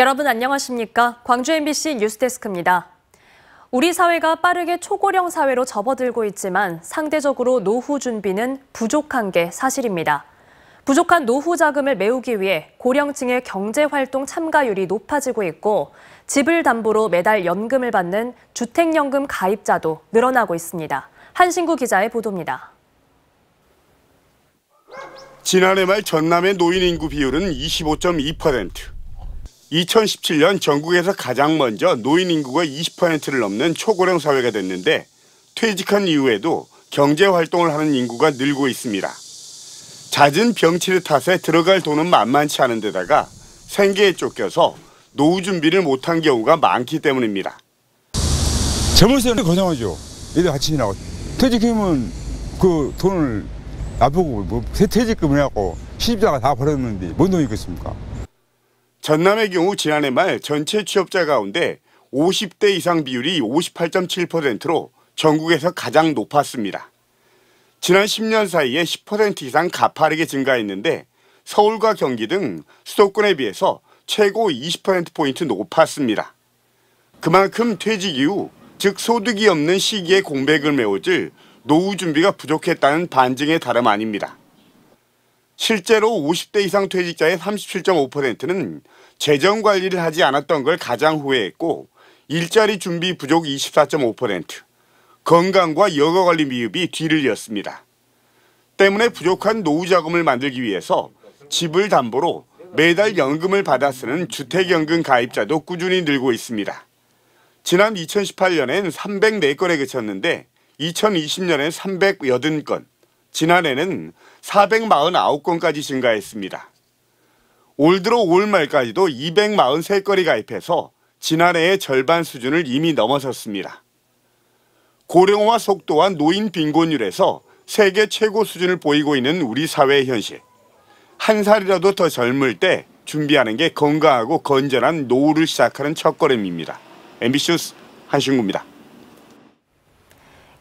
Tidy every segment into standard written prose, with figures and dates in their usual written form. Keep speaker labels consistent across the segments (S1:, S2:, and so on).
S1: 여러분 안녕하십니까? 광주 MBC 뉴스데스크입니다. 우리 사회가 빠르게 초고령 사회로 접어들고 있지만 상대적으로 노후 준비는 부족한 게 사실입니다. 부족한 노후 자금을 메우기 위해 고령층의 경제활동 참가율이 높아지고 있고 집을 담보로 매달 연금을 받는 주택연금 가입자도 늘어나고 있습니다. 한신구 기자의 보도입니다.
S2: 지난해 말 전남의 노인 인구 비율은 25.2%. 2017년 전국에서 가장 먼저 노인 인구가 20%를 넘는 초고령 사회가 됐는데 퇴직한 이후에도 경제활동을 하는 인구가 늘고 있습니다. 잦은 병치레 탓에 들어갈 돈은 만만치 않은 데다가 생계에 쫓겨서 노후 준비를 못한 경우가 많기 때문입니다.
S3: 젊었을 때는 고생하죠. 애들 같이 지나고. 퇴직하면 그 돈을 나보고 퇴직금을 해갖고 시집자가 다 벌었는데 뭔 돈이 있겠습니까?
S2: 전남의 경우 지난해 말 전체 취업자 가운데 50대 이상 비율이 58.7%로 전국에서 가장 높았습니다. 지난 10년 사이에 10% 이상 가파르게 증가했는데 서울과 경기 등 수도권에 비해서 최고 20%포인트 높았습니다. 그만큼 퇴직 이후, 즉 소득이 없는 시기에 공백을 메워줄 노후 준비가 부족했다는 반증의 다름 아닙니다. 실제로 50대 이상 퇴직자의 37.5%는 재정 관리를 하지 않았던 걸 가장 후회했고 일자리 준비 부족 24.5%, 건강과 여가관리 미흡이 뒤를 이었습니다. 때문에 부족한 노후 자금을 만들기 위해서 집을 담보로 매달 연금을 받아 쓰는 주택연금 가입자도 꾸준히 늘고 있습니다. 지난 2018년엔 304건에 그쳤는데 2020년엔 380건, 지난해는 449건까지 증가했습니다. 올 들어 5월 말까지도 243건이 가입해서 지난해의 절반 수준을 이미 넘어섰습니다. 고령화 속도와 노인 빈곤율에서 세계 최고 수준을 보이고 있는 우리 사회의 현실. 한 살이라도 더 젊을 때 준비하는 게 건강하고 건전한 노후를 시작하는 첫걸음입니다. MBC 뉴스 한신구입니다.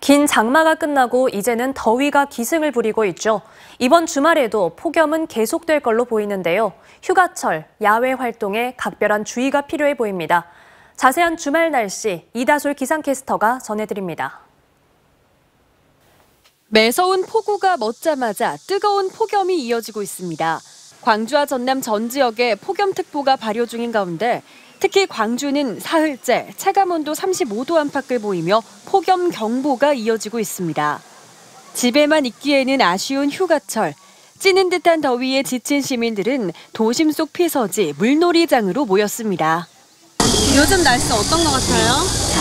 S1: 긴 장마가 끝나고 이제는 더위가 기승을 부리고 있죠. 이번 주말에도 폭염은 계속될 걸로 보이는데요. 휴가철, 야외 활동에 각별한 주의가 필요해 보입니다. 자세한 주말 날씨 이다솔 기상캐스터가 전해드립니다.
S4: 매서운 폭우가 멎자마자 뜨거운 폭염이 이어지고 있습니다. 광주와 전남 전 지역에 폭염특보가 발효 중인 가운데 특히 광주는 사흘째 체감온도 35도 안팎을 보이며 폭염 경보가 이어지고 있습니다. 집에만 있기에는 아쉬운 휴가철. 찌는 듯한 더위에 지친 시민들은 도심 속 피서지 물놀이장으로 모였습니다.
S5: 요즘 날씨 어떤 것 같아요?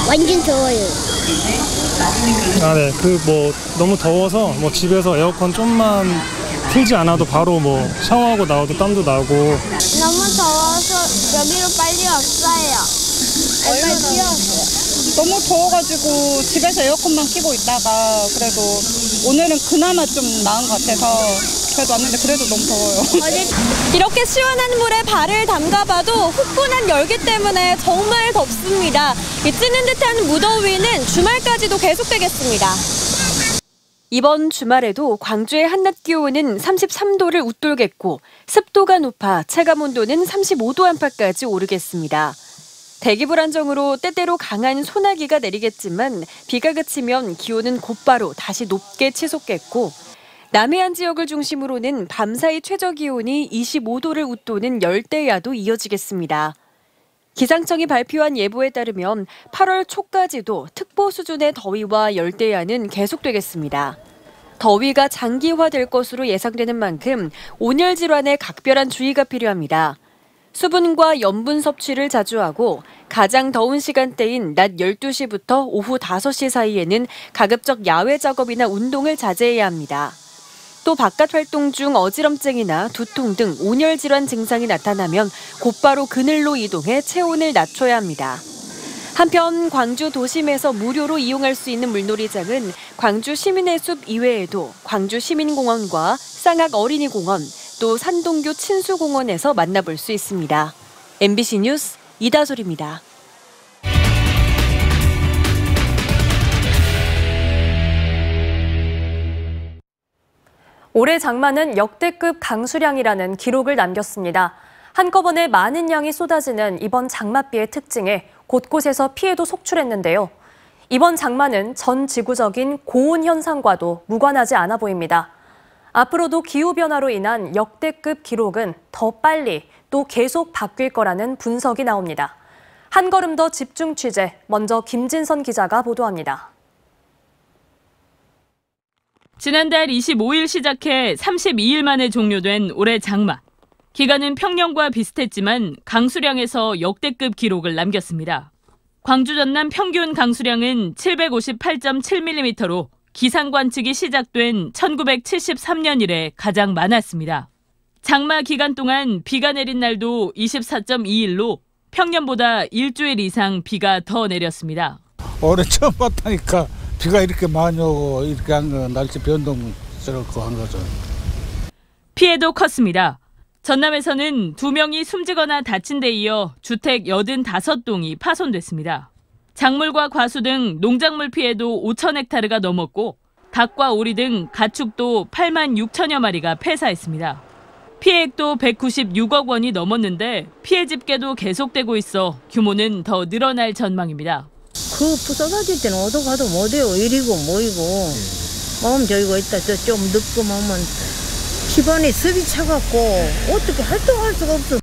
S6: 완전 더워요.
S7: 네. 너무 더워서 집에서 에어컨 좀만 틀지 않아도 바로 샤워하고 나와도 땀도 나고.
S6: 너무 더워서 여기로 빨리 왔어요. 빨리 뛰었어요.
S5: 너무 더워가지고 집에서 에어컨만 켜고 있다가 그래도 오늘은 그나마 좀 나은 것 같아서 그래도 왔는데 그래도 너무 더워요.
S4: 이렇게 시원한 물에 발을 담가봐도 후끈한 열기 때문에 정말 덥습니다. 이 찌는 듯한 무더위는 주말까지도 계속되겠습니다. 이번 주말에도 광주의 한낮 기온은 33도를 웃돌겠고 습도가 높아 체감온도는 35도 안팎까지 오르겠습니다. 대기 불안정으로 때때로 강한 소나기가 내리겠지만 비가 그치면 기온은 곧바로 다시 높게 치솟겠고 남해안 지역을 중심으로는 밤사이 최저기온이 25도를 웃도는 열대야도 이어지겠습니다. 기상청이 발표한 예보에 따르면 8월 초까지도 특보 수준의 더위와 열대야는 계속되겠습니다. 더위가 장기화될 것으로 예상되는 만큼 온열 질환에 각별한 주의가 필요합니다. 수분과 염분 섭취를 자주 하고 가장 더운 시간대인 낮 12시부터 오후 5시 사이에는 가급적 야외 작업이나 운동을 자제해야 합니다. 또 바깥 활동 중 어지럼증이나 두통 등 온열 질환 증상이 나타나면 곧바로 그늘로 이동해 체온을 낮춰야 합니다. 한편 광주 도심에서 무료로 이용할 수 있는 물놀이장은 광주 시민의 숲 이외에도 광주 시민공원과 쌍악 어린이공원, 또 산동교 친수공원에서 만나볼 수 있습니다. MBC 뉴스 이다솔입니다.
S1: 올해 장마는 역대급 강수량이라는 기록을 남겼습니다. 한꺼번에 많은 양이 쏟아지는 이번 장맛비의 특징에 곳곳에서 피해도 속출했는데요. 이번 장마는 전 지구적인 고온 현상과도 무관하지 않아 보입니다. 앞으로도 기후변화로 인한 역대급 기록은 더 빨리 또 계속 바뀔 거라는 분석이 나옵니다. 한 걸음 더 집중 취재, 먼저 김진선 기자가 보도합니다.
S8: 지난달 25일 시작해 32일 만에 종료된 올해 장마. 기간은 평년과 비슷했지만 강수량에서 역대급 기록을 남겼습니다. 광주 전남 평균 강수량은 758.7mm로 기상 관측이 시작된 1973년 이래 가장 많았습니다. 장마 기간 동안 비가 내린 날도 24.2일로 평년보다 일주일 이상 비가 더 내렸습니다.
S9: 올해 처음 봤다니까 비가 이렇게 많이 오고 이렇게 한 거 날씨 변동스럽고 한 거죠.
S8: 피해도 컸습니다. 전남에서는 2명이 숨지거나 다친 데 이어 주택 85동이 파손됐습니다. 작물과 과수 등 농작물 피해도 5,000헥타르가 넘었고 닭과 오리 등 가축도 8만 6천여 마리가 폐사했습니다. 피해액도 196억 원이 넘었는데 피해 집계도 계속되고 있어 규모는 더 늘어날 전망입니다.
S10: 그 부서질 때는 어디 가도 못해요. 이리고 모이고 마음 저이고 있다. 좀 늦고 오면 집안에 습이 차갖고 어떻게 활동할 수가 없어.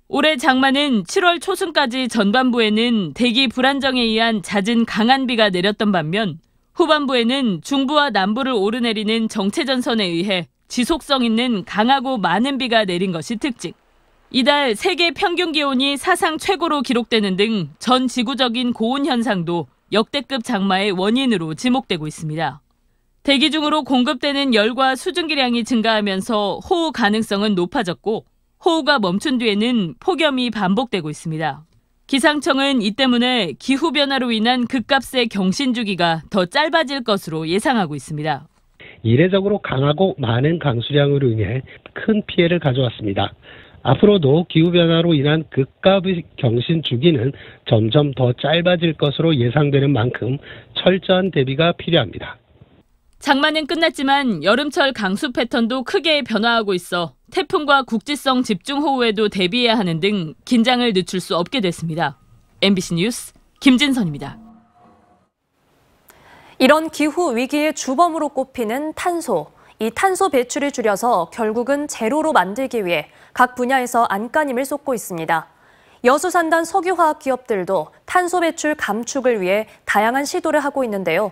S8: 올해 장마는 7월 초순까지 전반부에는 대기 불안정에 의한 잦은 강한 비가 내렸던 반면 후반부에는 중부와 남부를 오르내리는 정체전선에 의해 지속성 있는 강하고 많은 비가 내린 것이 특징. 이달 세계 평균 기온이 사상 최고로 기록되는 등 전 지구적인 고온 현상도 역대급 장마의 원인으로 지목되고 있습니다. 대기 중으로 공급되는 열과 수증기량이 증가하면서 호우 가능성은 높아졌고 호우가 멈춘 뒤에는 폭염이 반복되고 있습니다. 기상청은 이 때문에 기후변화로 인한 급값의 경신 주기가 더 짧아질 것으로 예상하고 있습니다.
S11: 이례적으로 강하고 많은 강수량으로 인해 큰 피해를 가져왔습니다. 앞으로도 기후변화로 인한 급값의 경신 주기는 점점 더 짧아질 것으로 예상되는 만큼 철저한 대비가 필요합니다.
S8: 장마는 끝났지만 여름철 강수 패턴도 크게 변화하고 있어 태풍과 국지성 집중호우에도 대비해야 하는 등 긴장을 늦출 수 없게 됐습니다. MBC 뉴스 김진선입니다.
S1: 이런 기후 위기의 주범으로 꼽히는 탄소. 이 탄소 배출을 줄여서 결국은 제로로 만들기 위해 각 분야에서 안간힘을 쏟고 있습니다. 여수산단 석유화학 기업들도 탄소 배출 감축을 위해 다양한 시도를 하고 있는데요.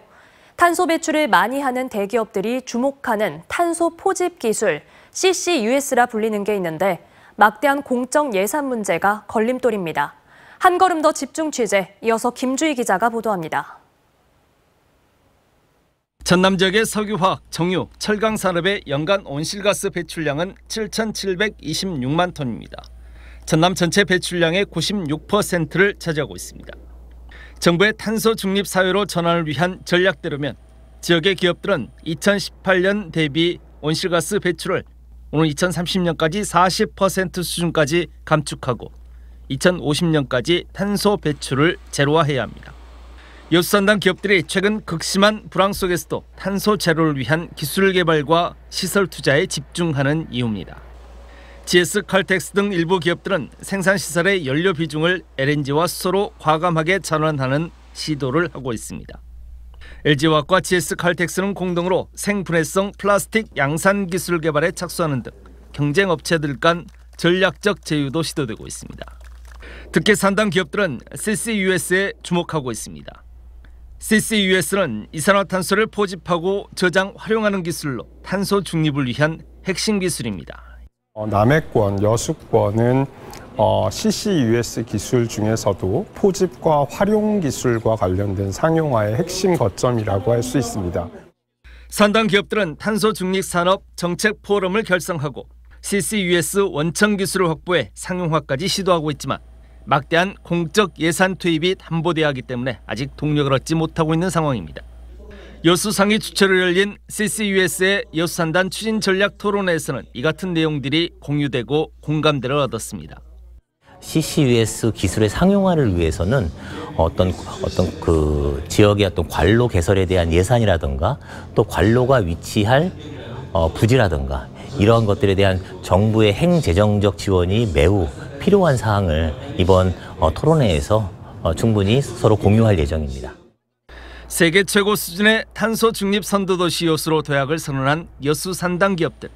S1: 탄소 배출을 많이 하는 대기업들이 주목하는 탄소 포집 기술, CCUS라 불리는 게 있는데 막대한 공적 예산 문제가 걸림돌입니다. 한 걸음 더 집중 취재, 이어서 김주희 기자가 보도합니다.
S12: 전남 지역의 석유화학, 정유, 철강 산업의 연간 온실가스 배출량은 7,726만 톤입니다. 전남 전체 배출량의 96%를 차지하고 있습니다. 정부의 탄소 중립 사회로 전환을 위한 전략대로면 지역의 기업들은 2018년 대비 온실가스 배출을 오늘 2030년까지 40% 수준까지 감축하고 2050년까지 탄소 배출을 제로화해야 합니다. 여수산단 기업들이 최근 극심한 불황 속에서도 탄소 제로를 위한 기술 개발과 시설 투자에 집중하는 이유입니다. GS 칼텍스 등 일부 기업들은 생산시설의 연료 비중을 LNG와 수소로 과감하게 전환하는 시도를 하고 있습니다. LG화학과 GS 칼텍스는 공동으로 생분해성 플라스틱 양산 기술 개발에 착수하는 등 경쟁 업체들 간 전략적 제휴도 시도되고 있습니다. 특히 산단 기업들은 CCUS에 주목하고 있습니다. CCUS는 이산화탄소를 포집하고 저장, 활용하는 기술로 탄소 중립을 위한 핵심 기술입니다.
S13: 남해권, 여수권은 CCUS 기술 중에서도 포집과 활용 기술과 관련된 상용화의 핵심 거점이라고 할 수 있습니다.
S12: 산단 기업들은 탄소 중립 산업 정책 포럼을 결성하고 CCUS 원천 기술을 확보해 상용화까지 시도하고 있지만 막대한 공적 예산 투입이 담보돼야 하기 때문에 아직 동력을 얻지 못하고 있는 상황입니다. 여수상이 주최로 열린 CCUS의 여수산단 추진 전략 토론회에서는 이 같은 내용들이 공유되고 공감대를 얻었습니다.
S14: CCUS 기술의 상용화를 위해서는 어떤 그 지역의 어떤 관로 개설에 대한 예산이라든가 또 관로가 위치할 부지라든가 이러한 것들에 대한 정부의 행재정적 지원이 매우 필요한 사항을 이번 토론회에서 충분히 서로 공유할 예정입니다.
S12: 세계 최고 수준의 탄소 중립 선도도시 여수로 도약을 선언한 여수 산당 기업들.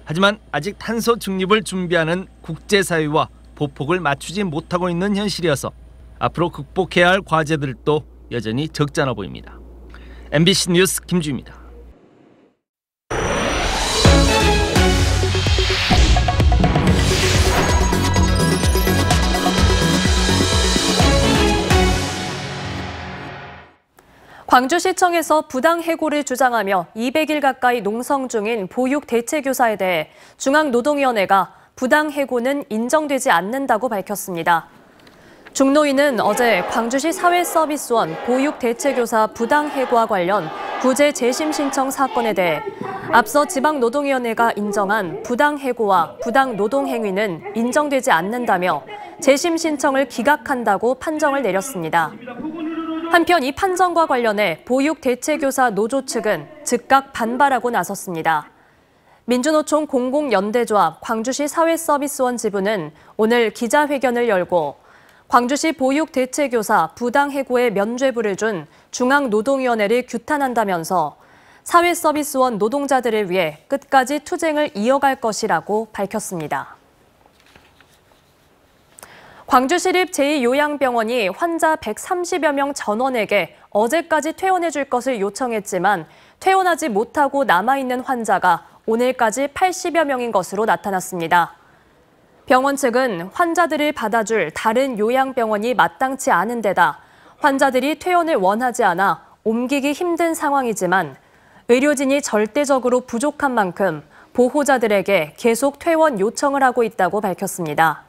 S12: 하지만 아직 탄소 중립을 준비하는 국제사회와 보폭을 맞추지 못하고 있는 현실이어서 앞으로 극복해야 할 과제들도 여전히 적지 않아 보입니다. MBC 뉴스 김주입니다.
S1: 광주시청에서 부당 해고를 주장하며 200일 가까이 농성 중인 보육 대체교사에 대해 중앙노동위원회가 부당 해고는 인정되지 않는다고 밝혔습니다. 중노위는 어제 광주시 사회서비스원 보육 대체교사 부당 해고와 관련 구제 재심 신청 사건에 대해 앞서 지방노동위원회가 인정한 부당 해고와 부당 노동 행위는 인정되지 않는다며 재심 신청을 기각한다고 판정을 내렸습니다. 한편 이 판정과 관련해 보육 대체교사 노조 측은 즉각 반발하고 나섰습니다. 민주노총 공공연대조합 광주시 사회서비스원 지부는 오늘 기자회견을 열고 광주시 보육 대체교사 부당 해고에 면죄부를 준 중앙노동위원회를 규탄한다면서 사회서비스원 노동자들을 위해 끝까지 투쟁을 이어갈 것이라고 밝혔습니다. 광주시립 제2요양병원이 환자 130여 명 전원에게 어제까지 퇴원해줄 것을 요청했지만 퇴원하지 못하고 남아있는 환자가 오늘까지 80여 명인 것으로 나타났습니다. 병원 측은 환자들을 받아줄 다른 요양병원이 마땅치 않은 데다 환자들이 퇴원을 원하지 않아 옮기기 힘든 상황이지만 의료진이 절대적으로 부족한 만큼 보호자들에게 계속 퇴원 요청을 하고 있다고 밝혔습니다.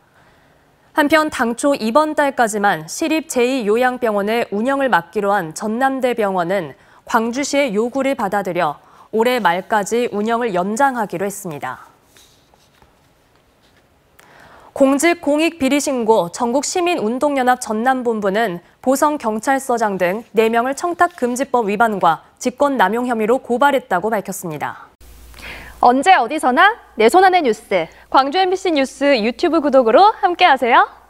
S1: 한편 당초 이번 달까지만 시립 제2요양병원의 운영을 맡기로 한 전남대병원은 광주시의 요구를 받아들여 올해 말까지 운영을 연장하기로 했습니다. 공직 공익 비리 신고 전국시민운동연합 전남본부는 보성경찰서장 등 4명을 청탁금지법 위반과 직권남용 혐의로 고발했다고 밝혔습니다.
S4: 언제 어디서나 내 손 안의 뉴스. 광주 MBC 뉴스 유튜브 구독으로 함께하세요.